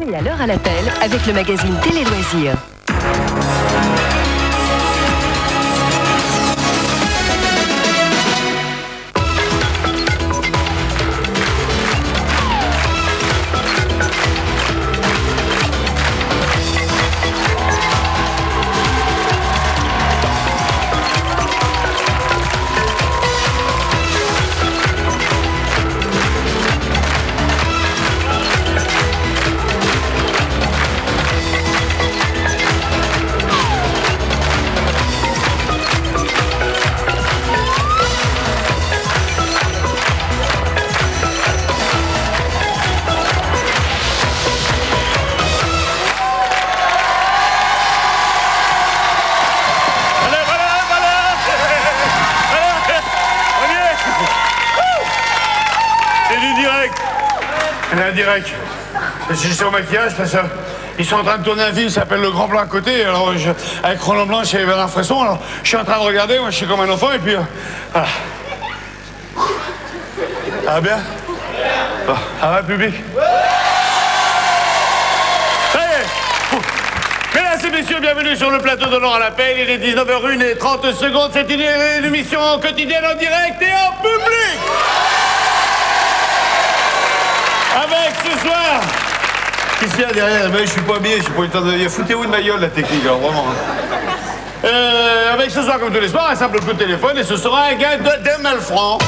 Et à l'heure à l'appel avec le magazine Télé Loisirs. Direct. Je suis au maquillage parce qu'ils sont en train de tourner un film qui s'appelle Le Grand Blanc à côté. Alors, avec Roland Blanche et Bernard Fresson. Alors, je suis en train de regarder, moi je suis comme un enfant et puis. Voilà. Ça va bien? Bon, ça va, public? Ça y est! Mesdames et messieurs, bienvenue sur le plateau de l'Or à l'appel. Il est 19h01 C'est une émission quotidienne en direct et en public! Avec ce soir, qu'est-ce qu'il y a derrière? Ben, je suis pas bien, je suis pas eu le temps de... Foutez-vous de ma gueule, la technique, alors, vraiment. Avec ce soir, comme tous les soirs, un simple coup de téléphone et ce sera un gain de 2 000 francs.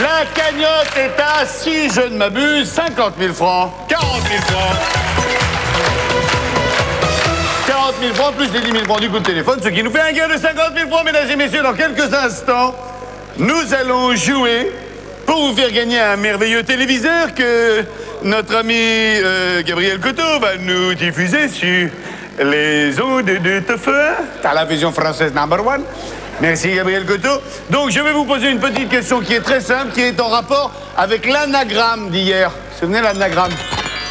La cagnotte est à, si je ne m'abuse, 50 000 francs. 40 000 francs. 40 000 francs plus les 10 000 francs du coup de téléphone, ce qui nous fait un gain de 50 000 francs, mesdames et messieurs, dans quelques instants. Nous allons jouer pour vous faire gagner un merveilleux téléviseur que notre ami Gabriel Coteau va nous diffuser sur les ondes de TF1. T'as la vision française #1. Merci Gabriel Coteau. Donc je vais vous poser une petite question qui est très simple, qui est en rapport avec l'anagramme d'hier. Vous vous souvenez l'anagramme?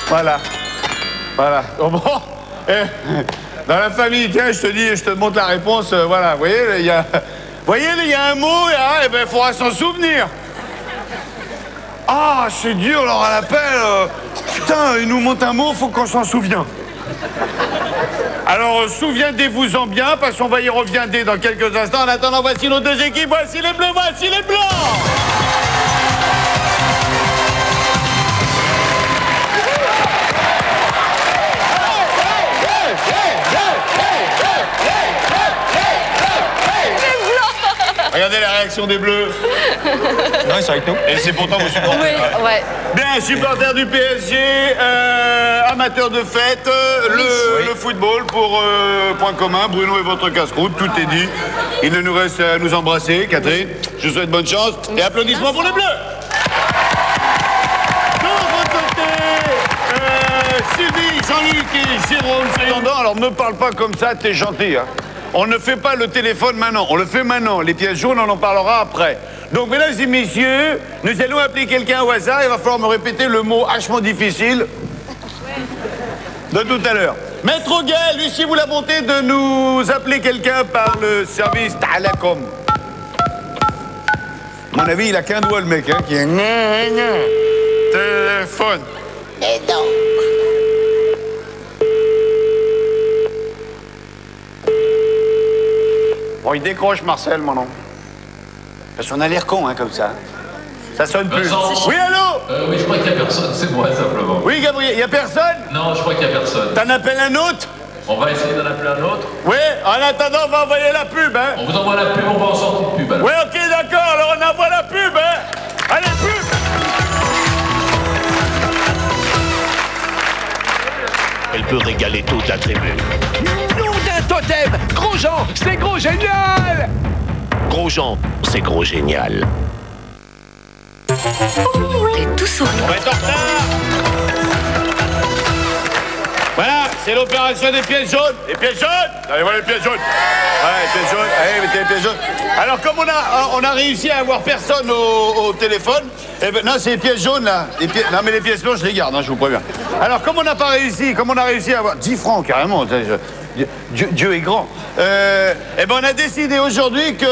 Voilà. Voilà. Oh, bon. Dans la famille, tiens, je te montre la réponse. Voilà, vous voyez, il y a... Vous voyez, il y a un mot, et ben, il faudra s'en souvenir. Ah, c'est dur, alors à l'appel. Putain, il nous monte un mot, faut qu'on s'en souvienne. Alors, souviendez-vous-en bien, parce qu'on va y reviendre dans quelques instants. En attendant, voici nos deux équipes. Voici les bleus, voici les blancs. Regardez la réaction des bleus. Non, ils sont avec nous. Et c'est pourtant vos supporters. Oui, ouais. Bien, supporters du PSG, amateurs de fête, le football pour point commun. Bruno et votre casse-croûte, tout est dit. Il ne nous reste à nous embrasser. Catherine, je vous souhaite bonne chance et applaudissements pour les bleus. De votre côté, Sylvie, Jean-Luc et Jérôme, cependant, alors ne parle pas comme ça, t'es gentil, hein. On ne fait pas le téléphone maintenant, on le fait maintenant. Les pièces jaunes, on en parlera après. Donc, mesdames et messieurs, nous allons appeler quelqu'un au hasard. Il va falloir me répéter le mot hachement difficile de tout à l'heure. Maître Gaël, eussiez-vous la bonté de nous appeler quelqu'un par le service Talacom? À mon avis, il a qu'un doigt, le mec, hein, qui est... Téléphone. Et donc... Bon, il décroche, Marcel, mon nom. Parce qu'on a l'air con, hein, comme ça. Ça sonne plus. Vincent. Oui, allô? Oui, je crois qu'il n'y a personne, c'est moi simplement. Oui, Gabriel, il n'y a personne? Non, je crois qu'il n'y a personne. T'en appelles un autre? On va essayer d'en appeler un autre. Oui, en attendant, on va envoyer la pub, hein? On vous envoie la pub, on va en sortir de pub. Alors. Oui, ok, d'accord, alors on envoie la pub, hein? Allez, pub! Elle peut régaler toute la tribu. Nom d'un totem! Grosjean, c'est gros génial! Grosjean, c'est gros génial. Et tout sourire. On va être en retard! Voilà, c'est l'opération des pièces jaunes. Les pièces jaunes? Allez, voilà les pièces jaunes. Ouais, les pièces jaunes. Allez, mettez les pièces jaunes. Alors, comme on a réussi à avoir personne au téléphone, eh ben, non, c'est les pièces jaunes, là. Non, mais les pièces blanches, je les garde, hein, je vous préviens. Alors, comme on n'a pas réussi, à avoir 10 francs, carrément. Dieu est grand. Eh ben, on a décidé aujourd'hui que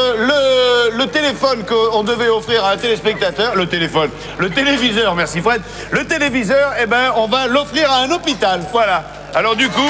le téléphone qu'on devait offrir à un téléspectateur, le téléviseur, merci Fred, le téléviseur, eh ben, on va l'offrir à un hôpital. Voilà. Alors du coup,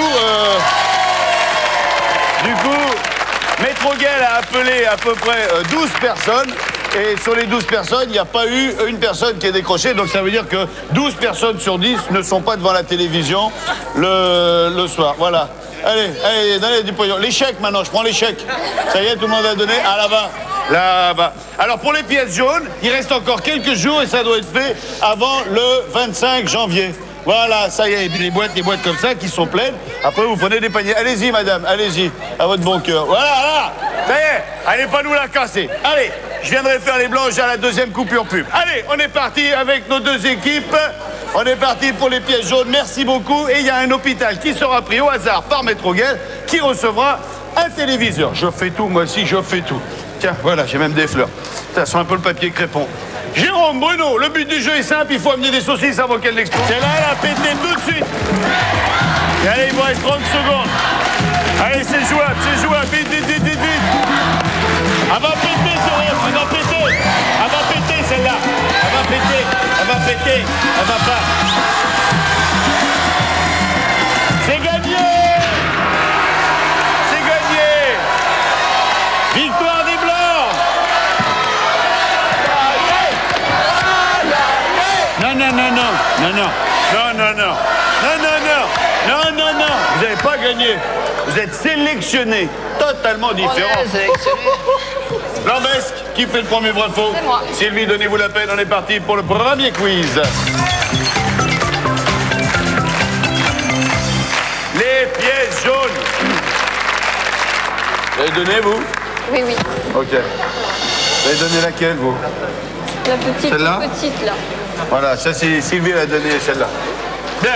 Métro Gel a appelé à peu près 12 personnes. Et sur les 12 personnes, il n'y a pas eu une personne qui est décrochée. Donc ça veut dire que 12 personnes sur 10 ne sont pas devant la télévision le soir. Voilà. Allez, donnez du pognon. Les chèques maintenant, je prends les chèques. Ça y est, tout le monde a donné. Ah, là-bas. Là-bas. Alors pour les pièces jaunes, il reste encore quelques jours et ça doit être fait avant le 25 janvier. Voilà, ça y est, des boîtes comme ça qui sont pleines. Après, vous prenez des paniers. Allez-y, madame, allez-y, à votre bon cœur. Voilà, là, ça y est, allez pas nous la casser. Allez, je viendrai faire les blanches à la deuxième coupure pub. Allez, on est parti avec nos deux équipes. On est parti pour les pièces jaunes. Merci beaucoup. Et il y a un hôpital qui sera pris au hasard par Métro Gel qui recevra un téléviseur. Je fais tout, moi aussi, je fais tout. Tiens, voilà, j'ai même des fleurs. Ça sent un peu le papier crépon. Jérôme, Bruno, le but du jeu est simple, il faut amener des saucisses avant qu'elle n'explose. C'est là, elle a pété tout de suite. Et allez, il vous reste 30 secondes. Allez, c'est jouable, vite. Elle va péter, Jérôme, elle va péter. Elle va péter, celle-là. Elle va péter, elle va pas. C'est gagné. Victoire des Blancs. Non. Vous n'avez pas gagné. Vous êtes sélectionné. Totalement différent. Lambesque, qui fait le premier vrai faux? C'est moi. Sylvie, donnez-vous la peine. On est parti pour le premier quiz. Les pièces jaunes. Vous avez donné, vous? Oui. Ok. Vous avez donné laquelle, vous? La petite, celle-là? petite, là. Voilà, ça c'est Sylvie a donné celle-là. Bien.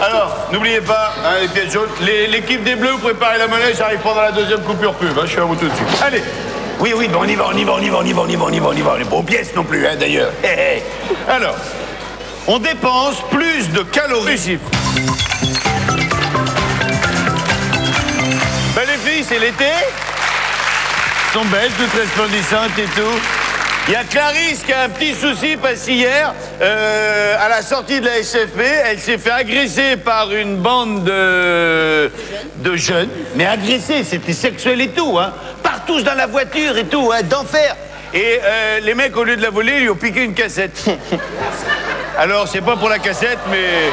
Alors, n'oubliez pas, hein, les pièces jaunes. L'équipe des Bleus, vous préparez la monnaie, j'arrive pendant la deuxième coupure pub. Hein, je suis à vous tout de suite. Allez. Oui, ben on y va. On n'est pas aux pièces non plus, hein, d'ailleurs. Alors, on dépense plus de calories. Ben les filles, c'est l'été. Elles sont belles, toutes resplendissantes et tout. Il y a Clarisse qui a un petit souci parce qu'hier, à la sortie de la SFP, elle s'est fait agresser par une bande de jeunes. Mais agresser, c'était sexuel et tout, hein. Partout dans la voiture et tout, hein, d'enfer. Et les mecs, au lieu de la voler, lui ont piqué une cassette. Alors, c'est pas pour la cassette, mais...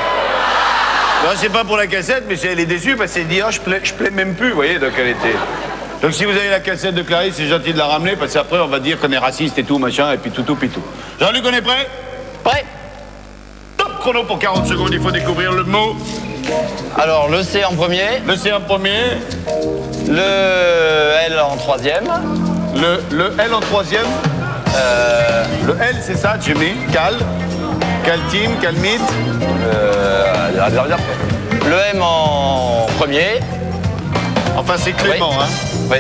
Non, c'est pas pour la cassette, mais elle est déçue parce qu'elle dit « Oh, je plais même plus », vous voyez, donc elle était... Donc si vous avez la cassette de Clarisse, c'est gentil de la ramener, parce qu'après on va dire qu'on est raciste et tout, machin, et puis tout. Jean-Luc, on est prêt? Prêt. Top chrono pour 40 secondes, il faut découvrir le mot. Alors, le C en premier. Le C en premier. Le L en troisième. Le L en troisième. Le L, c'est ça, Jimmy. Caltime, calmite. Le M en premier. Enfin, c'est Clément, oui. Hein. Oui.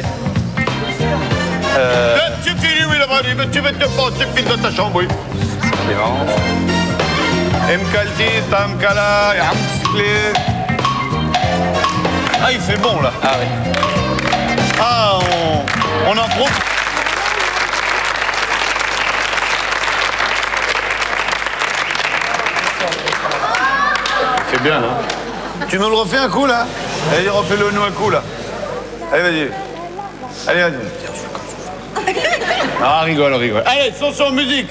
Tu finis, oui, là-bas, mais tu veux te prendre, tu files dans ta chambre, oui. C'est Clément. Mkalti, Tamkala, Yamskle. Ah, il fait bon, là. Ah oui. Ah, on en profite. C'est bien, hein. Tu nous le refais un coup, là? Allez, refais-le nous un coup, là. Allez, vas-y. Allez, vas-y. Ah, rigole. Allez, son, musique.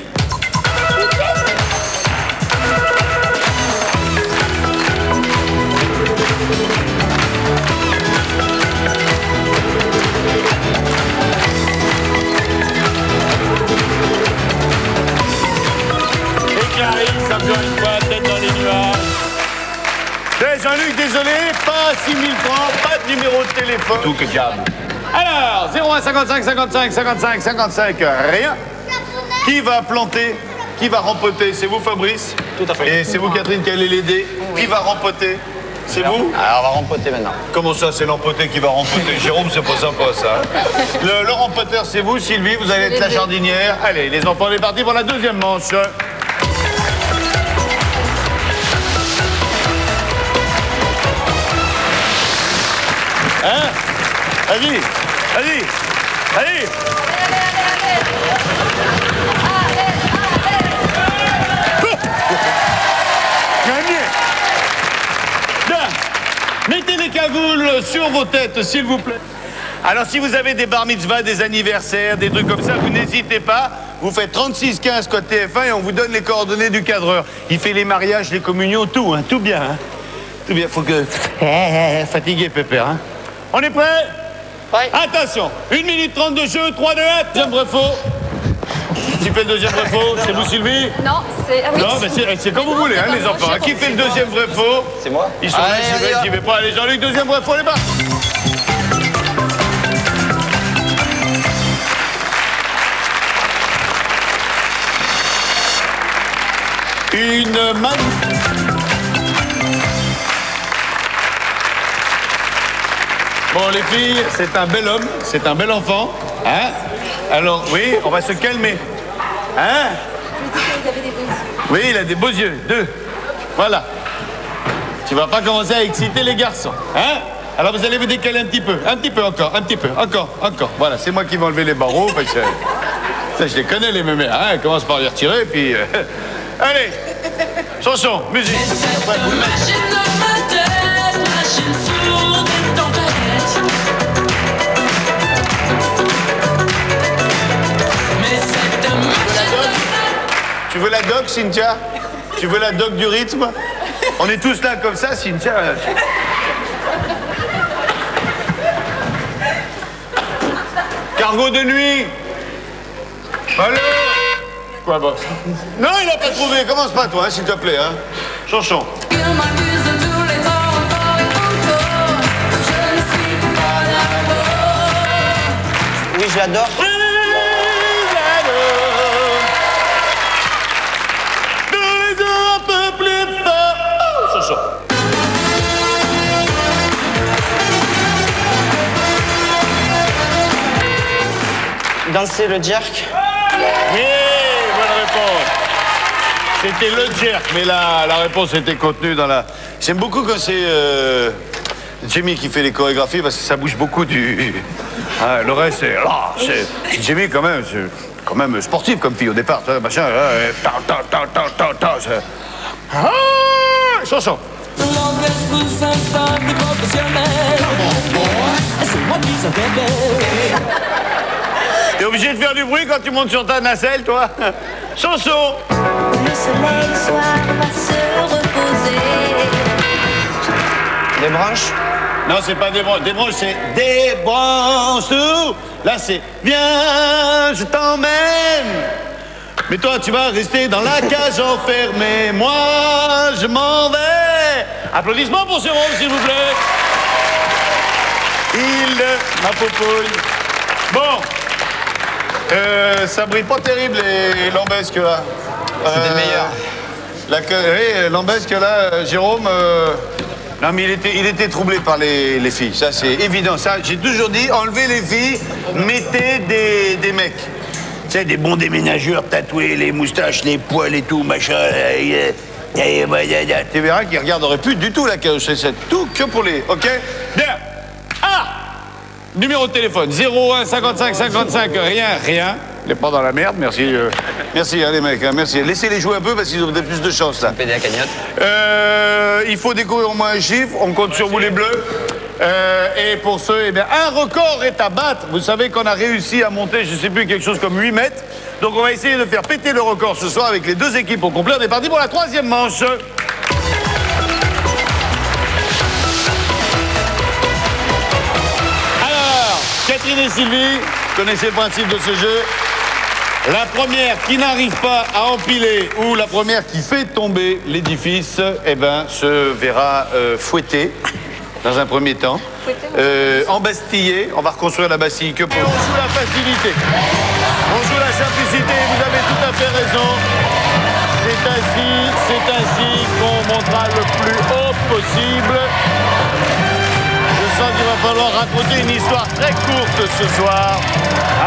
Et Clarisse, ça me donne une fois la tête dans les nuages. Jean-Luc, désolé, pas 6 000 francs, pas de numéro de téléphone. Tout que diable. Alors, 01 55 rien. Qui va planter? Qui va rempoter? C'est vous, Fabrice? Tout à fait. Et c'est vous, Catherine, qui allez l'aider? Oui. Qui va rempoter? C'est vous? Alors, on va rempoter maintenant. Comment ça, c'est l'empoté qui va rempoter? Jérôme, c'est pas sympa, ça. Le rempoteur, c'est vous, Sylvie, vous allez être la jardinière. Allez, les enfants, on est partis pour la deuxième manche. Hein? Vas-y, vas-y, allez. Gagné. Bien. Mettez les cagoules sur vos têtes, s'il vous plaît. Alors, si vous avez des bar mitzvahs, des anniversaires, des trucs comme ça, vous n'hésitez pas. Vous faites 3615 code TF1 et on vous donne les coordonnées du cadreur. Il fait les mariages, les communions, tout, hein, tout bien. Hein. Tout bien, faut que... fatigué, Pépère. Hein. On est prêt? Oui. Attention, 1 minute 30 de jeu, 3, 2, 1, deuxième vrai faux. Qui fait le deuxième vrai faux? C'est vous, Sylvie? Non, c'est... Ah oui. Non, mais c'est comme vous voulez, hein, les enfants. Qui fait le deuxième vrai faux? C'est moi. Ils sont là, Sylvain, qui ne veut pas aller. Jean-Luc, deuxième vrai faux, les bas. Une man... Bon, les filles, c'est un bel homme, c'est un bel enfant. Hein? Alors, oui, on va se calmer. Hein? Oui, il a des beaux yeux. 2. Voilà. Tu vas pas commencer à exciter les garçons. Hein? Alors, vous allez vous décaler un petit peu. Un petit peu encore, un petit peu. Encore. Voilà, c'est moi qui vais enlever les barreaux parce que... Ça, je les connais, les mémères. Hein? Elle commence par les retirer, puis... Allez! Chanson, musique. Machine dans ma tête, machine sourde et tempête. Mais cette machine Tu veux la doc, Cynthia? Tu veux la doc du rythme? On est tous là comme ça, Cynthia. Cargo de nuit. Allô? Quoi, bah? Non, il n'a pas trouvé. Commence pas, toi, hein, s'il te plaît. Hein. Chanson. qui m'amuse de tous les temps, encore et encore. Je ne suis pas d'accord. Oui, je l'adore. Oui, j'adore. Tous les jours un peu plus fort. Oh, chanson. Danser le jerk. Oui, bonne réponse. C'était le jerk, mais la réponse était contenue dans la... J'aime beaucoup quand c'est Jimmy qui fait les chorégraphies parce que ça bouge beaucoup du... Ah, le reste, c'est... Ah, Jimmy, quand même, c'est quand même sportif comme fille au départ. Machin, Ah, chanson. L'orchestre symphonique professionnel. C'est moi qui s'appelle. T'es obligé de faire du bruit quand tu montes sur ta nacelle, toi? Chanson. Le soleil soir va se reposer. Des branches. Non, c'est pas des branches. Des branches, c'est des branches. Là, c'est viens, je t'emmène. Mais toi, tu vas rester dans la cage enfermée. Moi, je m'en vais. Applaudissements pour Jérôme, s'il vous plaît. Ma popouille. Bon. Ça brille pas terrible, les lambesques, là. C'était le meilleur. Oui, lambesques, là, Jérôme... Non, mais il était troublé par les filles. Ça, c'est évident. Ça, j'ai toujours dit, enlevez les filles, mettez des mecs. Tu sais, des bons déménageurs tatoués, les moustaches, les poils et tout, machin. Tu verras qu'ils regarderaient plus du tout la KE7. Tout que pour les... OK? Bien. Ah! Numéro de téléphone, 01 55 55, rien. Il n'est pas dans la merde, merci. Merci, hein, les mecs, hein, merci. Laissez-les jouer un peu parce qu'ils ont plus de chance, là. Pédé à cagnotte. Il faut découvrir au moins un chiffre. On compte sur vous, les bleus. Et pour ce, eh bien, un record est à battre. Vous savez qu'on a réussi à monter, je ne sais plus, quelque chose comme 8 mètres. Donc, on va essayer de faire péter le record ce soir avec les deux équipes au complet. On est parti pour la 3e manche. Alors, Catherine et Sylvie, connaissez le principe de ce jeu. La première qui n'arrive pas à empiler ou la première qui fait tomber l'édifice, eh ben, se verra fouettée dans un premier temps. Embastillée, on va reconstruire la Bastille que pour... Et on joue la facilité. On joue la simplicité, vous avez tout à fait raison. C'est ainsi qu'on montera le plus haut possible. Je sens qu'il va falloir raconter une histoire très courte ce soir.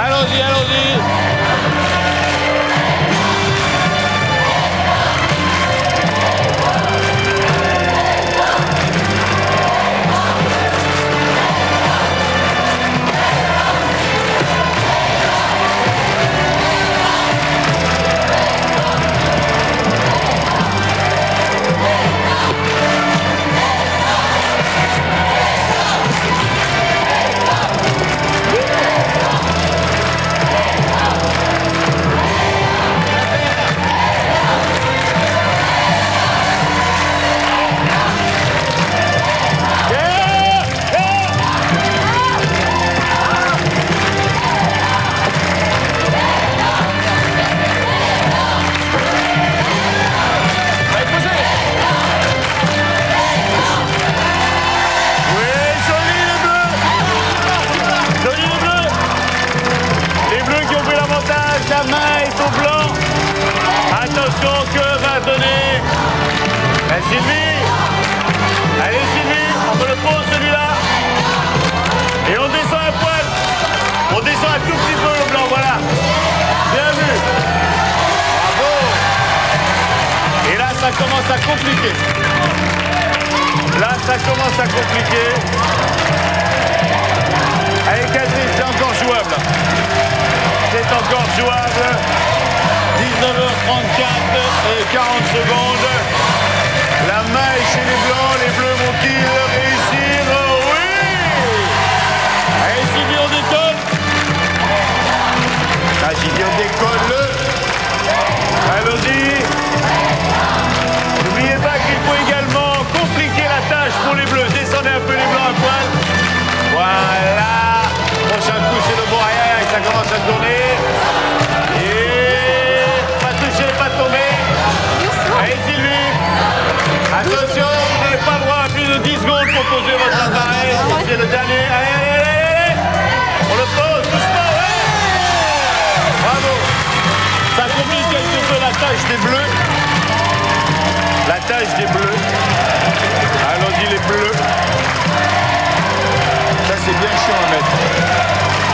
Allons-y, allons-y. Sylvie. Allez, Sylvie, on me le pose celui-là. Et on descend un poil. On descend un tout petit peu le blanc, voilà. Bien vu. Bravo. Et là, ça commence à compliquer. Là, ça commence à compliquer. Allez, Catherine, c'est encore jouable. C'est encore jouable. 19h34 et 40 secondes. La main est chez les blancs. Les bleus vont-ils réussir? Oui. Allez, Sylvie, on décolle. Ah, Sylvie, on décolle. Allons-y. N'oubliez pas qu'il faut également compliquer la tâche pour les bleus. Descendez un peu les blancs à poil. Voilà. Prochain coup, c'est le bon. Aïe, ça commence à tourner. Et pas toucher, pas tomber. Allez, Sylvie. Attention, vous n'avez pas le droit à plus de 10 secondes pour poser votre appareil. C'est le dernier. Allez, allez, allez, allez. On le pose doucement, ouais. Bravo. Ça complique quelque peu la tâche des bleus. La tâche des bleus. Allons-y, les bleus. Ça, c'est bien chiant à mettre.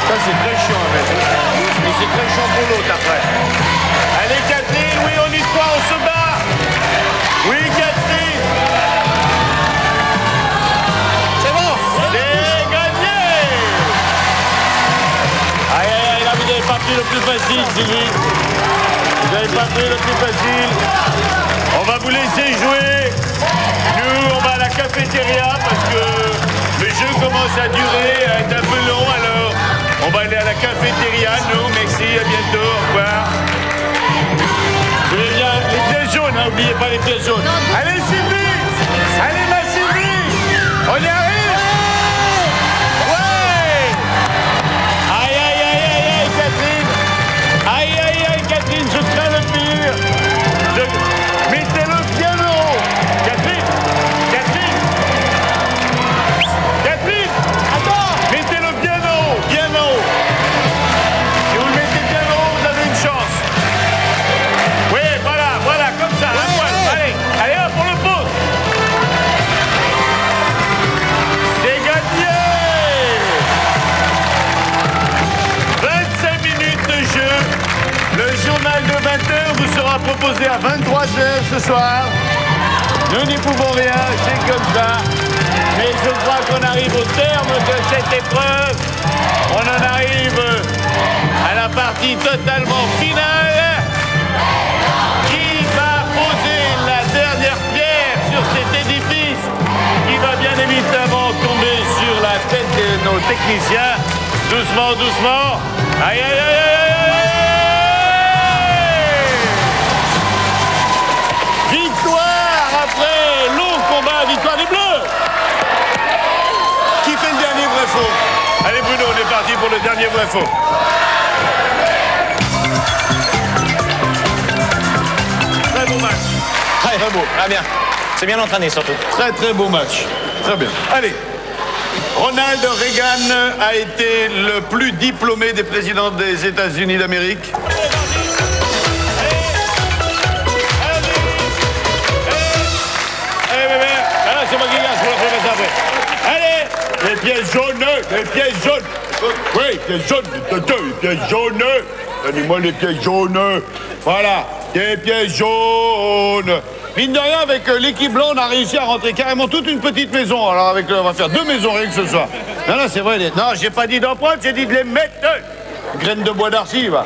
Ça, c'est très chiant à mettre. Et c'est très chiant pour l'autre après. Allez, Catherine, oui, on y croit, on se bat. Oui, Catherine. C'est bon. C'est gagné. Aïe, aïe, aïe, là, vous n'avez pas pris le plus facile, Sylvie. Vous n'avez pas pris le plus facile. On va vous laisser jouer. Nous, on va à la cafétéria parce que le jeu commence à durer, à être un peu long. Alors, on va aller à la cafétéria. Nous, merci, à bientôt. Au revoir. Vous voulez bien les pièces jaunes, hein, n'oubliez pas les pièces jaunes. Allez, Sylvie. Allez, ma Sylvie. On y arrive. Ouais. Aïe, aïe, aïe, aïe, aïe, Catherine. Aïe, aïe, aïe, Catherine, je crains le pire. Mettez-le bien en haut. Catherine. Catherine. Catherine. Attends. Mettez-le bien en haut. Bien en haut. Si vous le mettez bien en haut, vous avez une chance. Oui, voilà, voilà, comme ça. Un poil. Allez, allez, hop, on le pose. C'est gagné. 25 minutes de jeu. Le journal de 20h vous sera proposé à 23h ce soir. Nous n'y pouvons rien, c'est comme ça. Mais je crois qu'on arrive au terme de cette épreuve. On en arrive à la partie totalement finale. Qui va poser la dernière pierre sur cet édifice qui va bien évidemment tomber sur la tête de nos techniciens. Doucement, doucement. Aïe, aïe, aïe, aïe, aïe, aïe. Victoire après long combat, victoire des Bleus. Qui fait le dernier vrai faux? Allez Bruno, on est parti pour le dernier vrai faux. Très beau match. Très beau, très bien. C'est bien entraîné surtout. Très très beau match. Très bien. Allez. Ronald Reagan a été le plus diplômé des présidents des États-Unis d'Amérique. C'est moi qui gagne, je vous la ferai mettre après. Allez, les pièces jaunes, les pièces jaunes. Oui, pièces jaunes, les pièces jaunes. Donnez-moi les pièces jaunes. Voilà, des pièces jaunes. Mine de rien, avec l'équipe blanc, on a réussi à rentrer carrément toute une petite maison. Alors, avec on va faire 2 maisons rien que ce soir. Non, non, c'est vrai. Non, j'ai pas dit d'empreinte, j'ai dit de les mettre. Graines de bois d'arcy, va.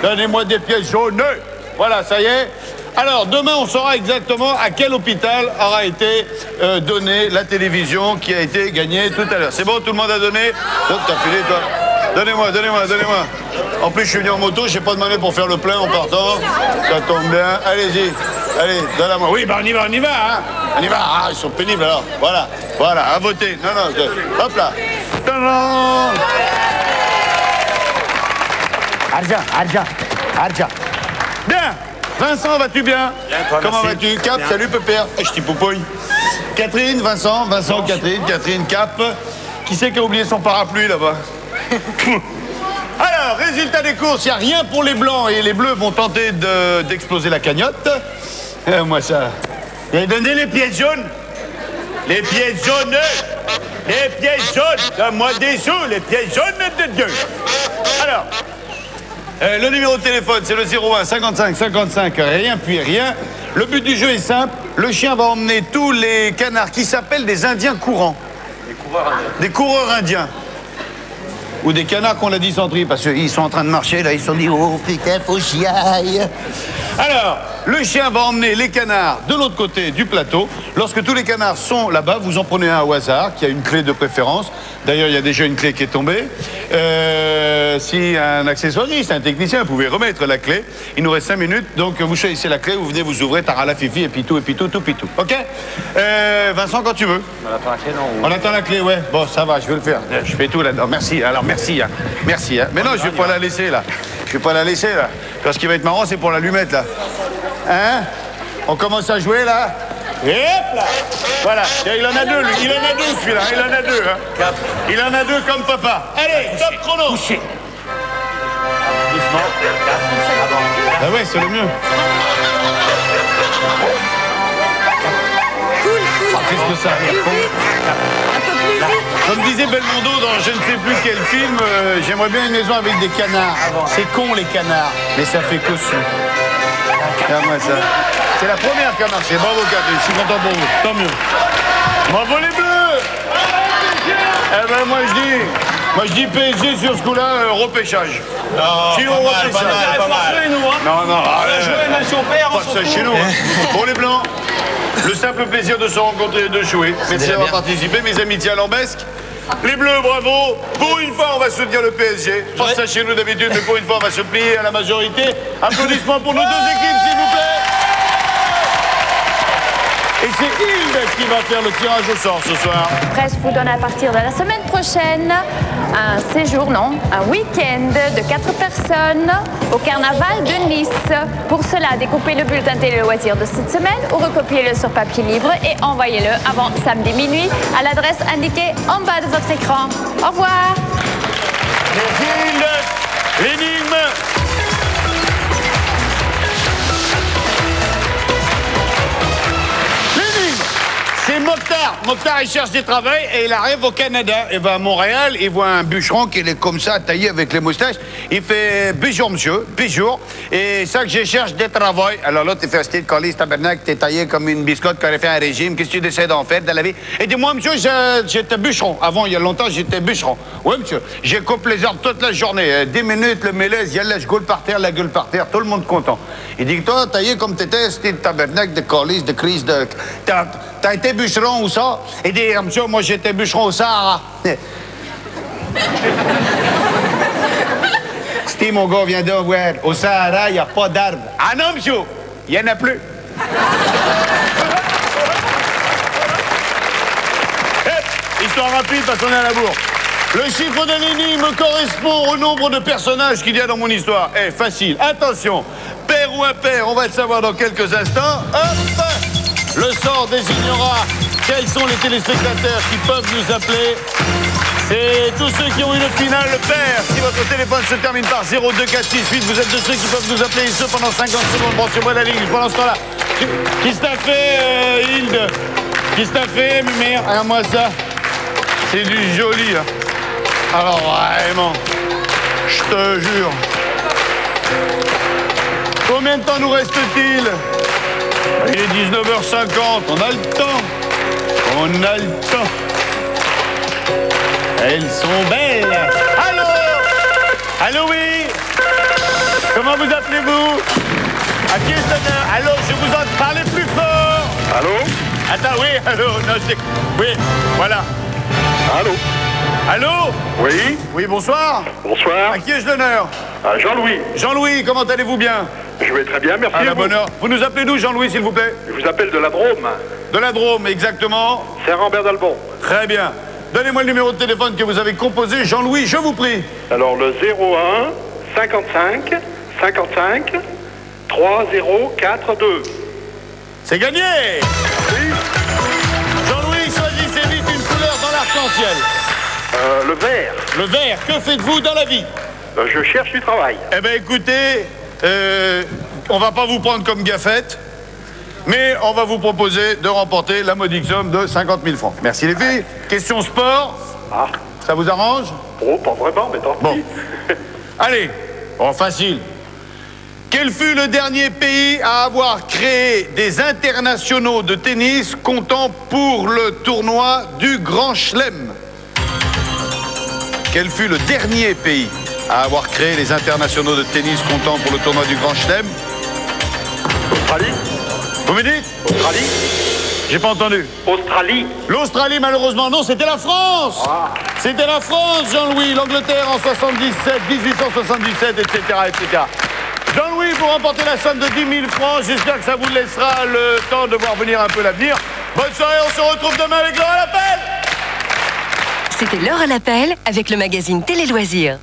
Donnez-moi des pièces jaunes. Voilà, ça y est. Alors, demain, on saura exactement à quel hôpital aura été donnée la télévision qui a été gagnée tout à l'heure. C'est bon, tout le monde a donné? Donc, t'as filé, toi? Donnez-moi, donnez-moi, donnez-moi. En plus, je suis venu en moto, j'ai pas demandé pour faire le plein en partant. Ça tombe bien. Allez-y. Allez, donne-moi. Oui, bah on y va, hein. On y va. Ah, ils sont pénibles, alors. Voilà, voilà, à voter. Non, non, hop là. Tadam. Arja. Bien. Vincent, vas-tu bien? Bien, toi, comment merci. vas-tu? Cap, bien. salut Pépère. Je t'y poupouille. Catherine, Vincent, Catherine, Cap. Qui c'est qui a oublié son parapluie là-bas? Alors, résultat des courses, il n'y a rien pour les blancs et les bleus vont tenter d'exploser la cagnotte. Moi, ça Vous avez donné les pièces jaunes? Les pièces jaunes! Les pièces jaunes! Donne-moi des sous, les pièces jaunes de Dieu! Alors, le numéro de téléphone, c'est le 01 55 55 rien puis rien. Le but du jeu est simple. Le chien va emmener tous les canards qui s'appellent des Indiens courants. Des coureurs indiens. Des coureurs indiens. Ou des canards qu'on a dysenterie, parce qu'ils sont en train de marcher, là, ils se sont dit, oh putain, faut que j'y aille. Alors, le chien va emmener les canards de l'autre côté du plateau. Lorsque tous les canards sont là-bas, vous en prenez un au hasard, qui a une clé de préférence. D'ailleurs, il y a déjà une clé qui est tombée. Si un accessoiriste, un technicien, vous pouvez remettre la clé. Il nous reste 5 minutes, donc vous choisissez la clé, vous venez, vous ouvrez, tarala fifi, et puis tout, tout. Ok? Vincent, quand tu veux. On attend la clé, non? On attend la clé, ouais. Bon, ça va, je vais le faire. Je fais tout là-dedans. Merci. Alors, merci. Hein. Merci. Hein. Mais non, je vais pas la laisser, là. Je vais pas la laisser, là. Parce ce qui va être marrant, c'est pour l'allumette, là. Hein? On commence à jouer, là. Et hop, là. Voilà. Il en a deux, lui. Il en a deux, celui-là. Il en a deux, hein. 4. Il en a deux comme papa. Allez, top chrono. Couché. Doucement. Ah ouais, c'est le mieux. Oh, qu'est-ce que ça Comme disait Belmondo dans je ne sais plus quel film, j'aimerais bien une maison avec des canards. C'est con les canards, mais ça fait cossu. Regarde-moi ça. C'est la première qui a marché. Bravo Cathy, je suis content pour vous. Tant mieux. Bravo les bleus. Eh ben moi je dis PSG sur ce coup-là, repêchage. Chez nous, repêchage. Pas mal. Non. On a joué, même si on perd, on pas de ça chez nous. Pour les blancs, le simple plaisir de se rencontrer et de jouer. Merci d'avoir participé, mes amitiés à Lambesque. Les bleus, bravo. Pour une fois, on va soutenir le PSG. Pas ça chez nous d'habitude, mais pour une fois, on va se plier à la majorité. Applaudissements pour nos deux équipes, s'il vous plaît. Et c'est Hilde qui va faire le tirage au sort ce soir. Presse vous donne à partir de la semaine prochaine un séjour, un week-end de 4 personnes au carnaval de Nice. Pour cela, découpez le bulletin télé loisirs de cette semaine ou recopiez-le sur papier libre et envoyez-le avant samedi minuit à l'adresse indiquée en bas de votre écran. Au revoir. Merci Hilde. L'énigme. C'est Mokhtar. Mokhtar, il cherche du travail et il arrive au Canada. Il va à Montréal, il voit un bûcheron qui est comme ça, taillé avec les moustaches. Il fait « Bonjour, monsieur. Bonjour. Et ça que je cherche du travail. » Alors là, tu fais « Style, colis, tabernacle, t'es taillé comme une biscotte qui aurait fait un régime. Qu'est-ce que tu essaies d'en faire dans la vie? » Et dis-moi, monsieur, j'étais bûcheron. Avant, il y a longtemps, j'étais bûcheron. Oui, monsieur. J'ai coupe les arbres toute la journée. 10 minutes, le mélèze, il y a la gueule par terre, la gueule par terre. Tout le monde content. Il dit que toi, taillé comme t'étais, style tabernacle, de colis, de crise, de... T'as été bûcheron ou ça? Et dire, monsieur, moi j'étais bûcheron au Sahara. Steve, mon gars, vient de voir. Au Sahara, il n'y a pas d'arbres. Ah non, monsieur, il n'y en a plus. Histoire rapide parce qu'on est à la bourre. Le chiffre de l'énigme correspond au nombre de personnages qu'il y a dans mon histoire. Facile. Attention, pair ou impair, on va le savoir dans quelques instants. Hop! Le sort désignera quels sont les téléspectateurs qui peuvent nous appeler. C'est tous ceux qui ont une finale paire. Si votre téléphone se termine par 02468, vous êtes de ceux qui peuvent nous appeler, et ce pendant 50 secondes. Branchez-moi la ligne pendant ce temps-là. Qu'est-ce que t'as fait, Hilde? Qu'est-ce que t'as fait, mère? Regarde-moi ça. C'est du joli, hein. Alors, vraiment, je te jure. Combien de temps nous reste-t-il? Il est 19h50, on a le temps. On a le temps. Elles sont belles. Allô? Allô, oui? Comment vous appelez-vous? À qui est l'honneur? Allô, je vous en parle plus fort. Allô? Attends, oui, allô, non, oui, voilà. Allô? Allô? Oui? Oui, bonsoir. Bonsoir. À qui ai-je l'honneur? Jean-Louis. Jean-Louis, comment allez-vous bien? Je vais très bien, merci. À la bonne heure. Vous nous appelez d'où, Jean-Louis, s'il vous plaît? Je vous appelle de la Drôme. De la Drôme, exactement. Saint-Rambert d'Albon. Très bien. Donnez-moi le numéro de téléphone que vous avez composé, Jean-Louis, je vous prie. Alors, le 01 55 55 3042. C'est gagné! Oui. Jean-Louis, choisissez vite une couleur dans l'arc-en-ciel. Le vert. Le vert, que faites-vous dans la vie? Je cherche du travail. Eh bien, écoutez, on va pas vous prendre comme gaffette. Mais on va vous proposer de remporter la modique somme de 50 000 francs. Merci les filles. Question sport. Ah. Ça vous arrange? Oh, pas vraiment, mais tant Bon. pis. Allez, facile. Quel fut le dernier pays à avoir créé des internationaux de tennis comptant pour le tournoi du Grand Chelem? Quel fut le dernier pays à avoir créé les internationaux de tennis comptant pour le tournoi du Grand Chelem? Australie. Vous me dites? Australie. J'ai pas entendu. Australie. L'Australie, malheureusement, non, c'était la France. C'était la France, Jean-Louis. L'Angleterre en 77, 1877, etc., etc. Jean-Louis, vous remportez la somme de 10 000 francs. J'espère que ça vous laissera le temps de voir venir un peu l'avenir. Bonne soirée, on se retrouve demain avec l'heure à l'appel. C'était l'heure à l'appel avec le magazine Télé Loisirs.